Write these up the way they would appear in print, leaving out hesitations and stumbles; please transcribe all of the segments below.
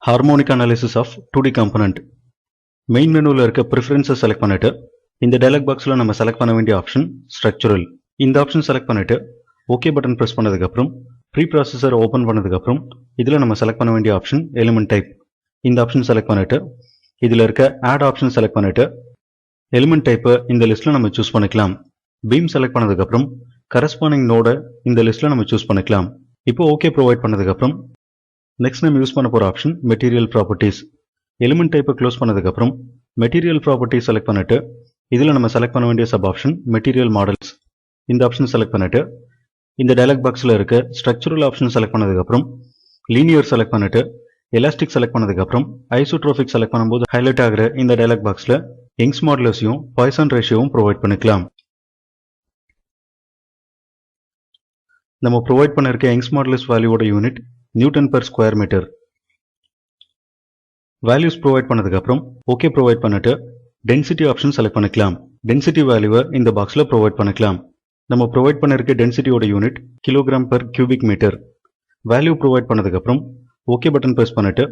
Harmonic analysis of 2D component. Main menu la irukka preferences select பண்ணிட்டு இந்த dialog box ல நம்ம select பண்ண வேண்டிய option structural. இந்த option select பண்ணிட்டு OK button press பண்ணதுக்கு அப்புறம் preprocessor open பண்ணதுக்கு அப்புறம் இதுல நம்ம select பண்ண வேண்டிய option element type. இந்த option select பண்ணிட்டு இதுல இருக்க add option select பண்ணிட்டு element type இந்த லிஸ்ட்ல நம்ம choose பண்ணிக்கலாம். beam select பண்ணதுக்கு அப்புறம் corresponding node இந்த லிஸ்ட்ல நம்ம choose பண்ணிக்கலாம். இப்போ OK provide பண்ணதுக்கு அப்புறம் next நம்ம யூஸ் பண்ண போற option material properties. element type close பண்ணதுக்கு அப்புறம் material properties select பண்ணிட்டு இதுல நம்ம select பண்ண வேண்டிய sub option material models. இந்த option select பண்ணிட்டு இந்த dialog boxல இருக்க structural option select பண்ணதுக்கு அப்புறம் linear select பண்ணிட்டு elastic select பண்ணதுக்கு அப்புறம் isotropic select பண்ணும்போது highlight ஆகுற இந்த dialog boxல Young's modulus-யும் Poisson ratio-வும் provide பண்ணிக்கலாம். நம்ம provide பண்ணிருக்க Young's modulus value-ஓட unit Newton per square meter. values provide பண்ணதுக்கு அப்புறம் OK provide பண்ணிட்டு density option select பண்ணிக்கலாம். density value இந்த boxல provide பண்ணிக்கலாம். நம்ம provide பண்ணிருக்க density ஓட unit kilogram per cubic meter. value provide பண்ணதுக்கு அப்புறம் OK button press பண்ணிட்டு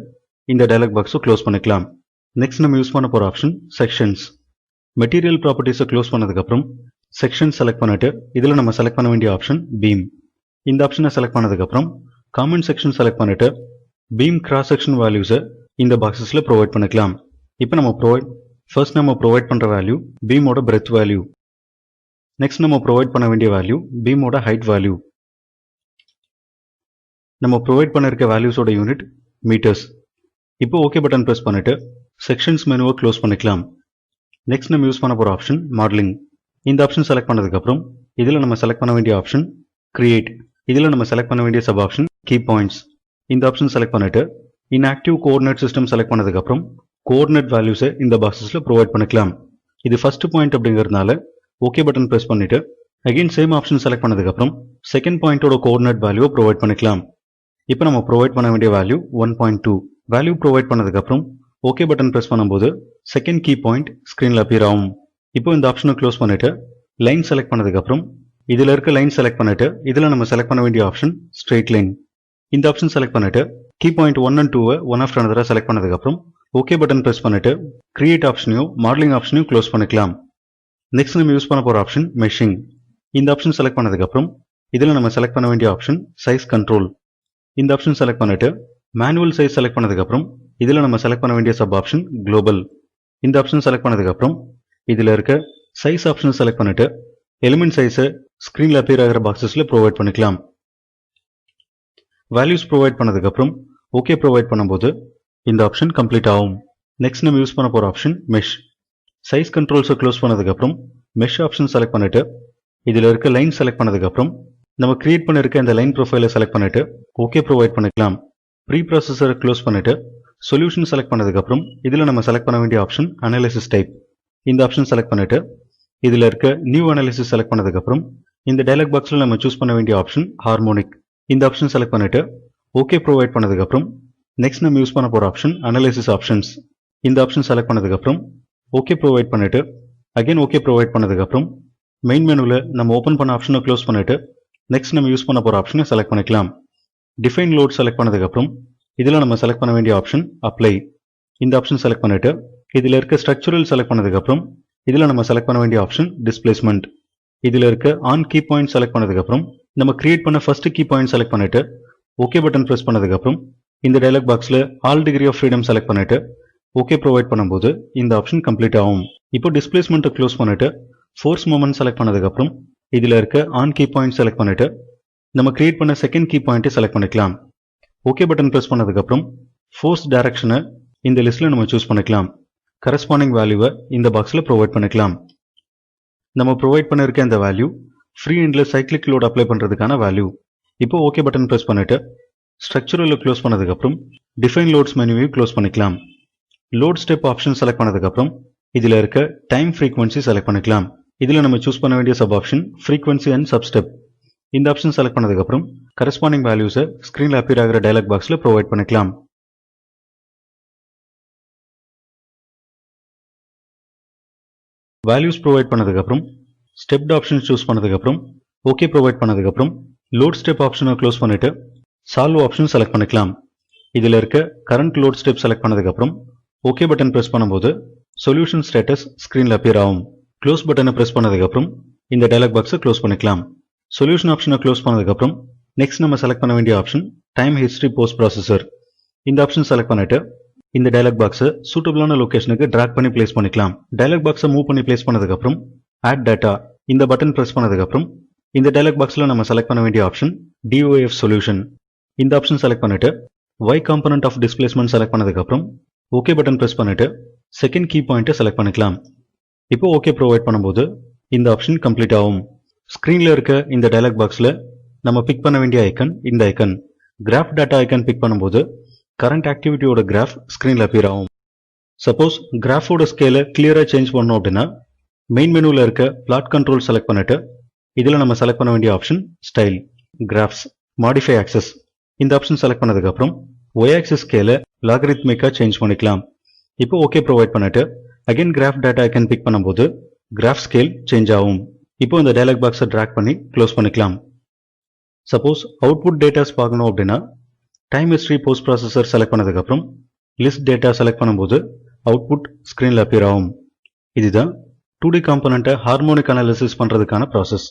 இந்த dialog box close பண்ணிக்கலாம். next நம்ம யூஸ் பண்ண போற option sections. material properties close பண்ணதுக்கு அப்புறம் sections select பண்ணிட்டு இதுல நம்ம select பண்ண வேண்டிய option beam. இந்த option select பண்ணதுக்கு அப்புறம் comment section select பண்ணிட்டு beam cross section values இந்த boxesல provide பண்ணிக்கலாம். இப்போ நம்ம first நம்ம provide பண்ற value beam ஓட breadth value. next நம்ம provide பண்ண வேண்டிய value beam ஓட height value. நம்ம provide பண்ணிருக்க values ஓட unit meters. இப்போ OK button press பண்ணிட்டு sections menu close பண்ணிக்கலாம். next நம்ம யூஸ் பண்ண போற option modeling. இந்த option select பண்ணதுக்கு அப்புறம் இதுல நம்ம select பண்ண வேண்டிய option create. இதுல நம்ம select பண்ண வேண்டிய sub option key points. இந்த option select பண்ணிட்டு inactive coordinate system select பண்ணதுக்கு அப்புறம் coordinate values இந்த boxesல provide பண்ணிக்கலாம். இது first point அப்படிங்கிறதுனால OK button press பண்ணிட்டு again same option select பண்ணதுக்கு அப்புறம் second point ஓட coordinate value provide பண்ணிக்கலாம். இப்போ நம்ம provide பண்ண வேண்டிய value 1.2. value provide பண்ணதுக்கு அப்புறம் OK button press பண்ணும்போது second key point screenல appear ஆகும். இப்போ இந்த option க்ளோஸ் பண்ணிட்டு line select பண்ணதுக்கு அப்புறம் இதுல இருக்க line select பண்ணிட்டு இதுல நம்ம select பண்ண வேண்டிய option straight line. இந்த option select பண்ணிட்டு key point 1 and 2 one after another select பண்ணதுக்கு அப்புறம் OK button press பண்ணிட்டு create option-யும் modeling option-யும் க்ளோஸ் பண்ணிக்கலாம். next நம்ம யூஸ் பண்ண போற option meshing. இந்த option select பண்ணதுக்கு அப்புறம் இதுல நம்ம select பண்ண வேண்டிய option size control. இந்த option select பண்ணிட்டு manual size select பண்ணதுக்கு அப்புறம் இதுல நம்ம select பண்ண வேண்டிய sub option global. இந்த option select பண்ணதுக்கு அப்புறம் இதுல இருக்க size option select பண்ணிட்டு element size screenல appear ஆகிற boxesல provide பண்ணிக்கலாம். values provide பண்ணதுக்கு அப்புறம் OK provide பண்ணும்போது இந்த option complete ஆகும். next நம்ம யூஸ் பண்ண போற option mesh. size controls close பண்ணதுக்கு அப்புறம் mesh option select பண்ணிட்டு இதுல இருக்க line select பண்ணதுக்கு அப்புறம் நம்ம create பண்ணிருக்க இந்த line profile select பண்ணிட்டு OK provide பண்ணிக்கலாம். preprocessor க்ளோஸ் பண்ணிட்டு solution select பண்ணதுக்கு அப்புறம் இதுல நம்ம select பண்ண வேண்டிய option analysis type. இந்த option select பண்ணிட்டு இதுல இருக்க new analysis select பண்ணதுக்கு அப்புறம் இந்த dialog boxல நம்ம choose பண்ண வேண்டிய option harmonic. இந்த option select பண்ணிட்டு OK provide பண்ணதுக்கு அப்புறம் next நம்ம யூஸ் பண்ண போற option analysis options. இந்த option select பண்ணதுக்கு அப்புறம் OK provide பண்ணிட்டு again OK provide பண்ணதுக்கு அப்புறம் main menuல நம்ம open பண்ண option க்ளோஸ் பண்ணிட்டு next நம்ம யூஸ் பண்ண போற option select பண்ணிக்கலாம். define load select பண்ணதுக்கு அப்புறம் இதுல நம்ம select பண்ண வேண்டிய option apply. இந்த option select பண்ணிட்டு இதுல இருக்க structural select பண்ணதுக்கு அப்புறம் இதுல நம்ம select பண்ண வேண்டிய option displacement. இதுல இருக்க on key point select பண்ணதுக்கு அப்புறம் நம்ம create பண்ண first key point select பண்ணிட்டு OK button press பண்ணதுக்கு அப்புறம் இந்த dialog boxல all degree of freedom select பண்ணிட்டு OK provide பண்ணும்போது இந்த option complete ஆகும். இப்போ displacement க்ளோஸ் பண்ணிட்டு force moment select பண்ணதுக்கு அப்புறம் இதுல இருக்க on key point select பண்ணிட்டு நம்ம create பண்ண second key point select பண்ணிக்கலாம். OK button press பண்ணதுக்கு அப்புறம் force direction இந்த லிஸ்ட்ல நம்ம choose பண்ணிக்கலாம். corresponding value இந்த boxல provide பண்ணிக்கலாம். நம்ம provide பண்ணிருக்க இந்த value free endல cyclic load apply பண்றதுக்கான value. இப்போ OK button press பண்ணிட்டு structural க்ளோஸ் பண்ணதுக்கு அப்புறம் define loads menu க்ளோஸ் பண்ணிக்கலாம். load step option select பண்ணதுக்கு அப்புறம் இதுல இருக்க time frequency select பண்ணிக்கலாம். இதுல நம்ம choose பண்ண வேண்டிய sub option frequency and substep. இந்த option select பண்ணதுக்கு அப்புறம் corresponding values screenல appear ஆகிற dialog boxல provide பண்ணிக்கலாம். values provide பண்ணதுக்கு அப்புறம் stepped option choose பண்ணதுக்கு அப்புறம் OK provide பண்ணதுக்கு அப்புறம் load step option க்ளோஸ் பண்ணிட்டு solve option select பண்ணிக்கலாம். இதில் இருக்க கரண்ட் லோட் ஸ்டெப் செலக்ட் பண்ணதுக்கப்புறம் ஓகே பட்டன் ப்ரெஸ் பண்ணும்போது சொல்யூஷன் ஸ்டேட்டஸ் ஸ்க்ரீனில் அப்பியர் ஆகும். க்ளோஸ் பட்டனை ப்ரெஸ் பண்ணதுக்கப்புறம் இந்த டயலாக் பாக்ஸை க்ளோஸ் பண்ணிக்கலாம். சொல்யூஷன் ஆப்ஷனை க்ளோஸ் பண்ணதுக்கப்புறம் நெக்ஸ்ட் நம்ம செலக்ட் பண்ண வேண்டிய option time history post processor. இந்த ஆப்ஷன் செலக்ட் பண்ணிட்டு இந்த டயலாக் பாக்ஸை சூட்டபிளான லொகேஷனுக்கு டிராக் பண்ணி பிளேஸ் பண்ணிக்கலாம். டயலாக் பாக்ஸை மூவ் பண்ணி பிளேஸ் பண்ணதுக்கப்புறம் ஆட் டேட்டா இந்த பட்டன் ப்ரெஸ் பண்ணதுக்கப்புறம் இந்த டயலாக் பாக்ஸில் நம்ம செலக்ட் பண்ண வேண்டிய ஆப்ஷன் DOF சொல்யூஷன். இந்த ஆப்ஷன் செலக்ட் பண்ணிட்டு Y component of displacement select பண்ணதுக்கப்புறம் ஓகே பட்டன் ப்ரெஸ் பண்ணிட்டு செகண்ட் கீ பாயிண்ட்டை செலக்ட் பண்ணிக்கலாம். இப்போ ஓகே ப்ரொவைட் பண்ணும்போது இந்த ஆப்ஷன் கம்ப்ளீட் ஆகும். ஸ்க்ரீனில் இருக்க இந்த டயலாக் பாக்ஸில் நம்ம பிக் பண்ண வேண்டிய ஐக்கன் இந்த icon. Graph data icon big பண்ணும்போது கரண்ட் ஆக்டிவிட்டியோட கிராஃப் ஸ்க்ரீனில் அப்பியர் ஆகும். சப்போஸ் கிராஃபோட ஸ்கேலை கிளியராக சேஞ்ச் பண்ணோம் அப்படின்னா மெயின் மெனுவில் இருக்க பிளாட் கண்ட்ரோல் செலக்ட் பண்ணிட்டு இதில் நம்ம செலக்ட் பண்ண வேண்டிய option style, graphs, modify access. இந்த ஆப்ஷன் செலக்ட் பண்ணதுக்கப்புறம் ஒய் ஆக்சஸ் ஸ்கேலை லாகரித்மிக்காக சேஞ்ச் பண்ணிக்கலாம். இப்போ ஓகே ப்ரொவைட் பண்ணிட்டு again graph data icon big பண்ணும்போது கிராஃப் ஸ்கேல் சேஞ்ச் ஆகும். இப்போ இந்த டயலாக் பாக்ஸை ட்ராக் பண்ணி க்ளோஸ் பண்ணிக்கலாம். சப்போஸ் அவுட்புட் டேட்டாஸ் பார்க்கணும் அப்படின்னா time history post processor select பண்ணதுக்கப்புறம் லிஸ்ட் டேட்டா செலக்ட் பண்ணும்போது அவுட்புட் ஸ்க்ரீனில் அப்பியர் ஆகும். இதுதான் 2D காம்பனண்ட்டை ஹார்மோனிக் அனாலிசிஸ் பண்ணுறதுக்கான ப்ராசஸ்.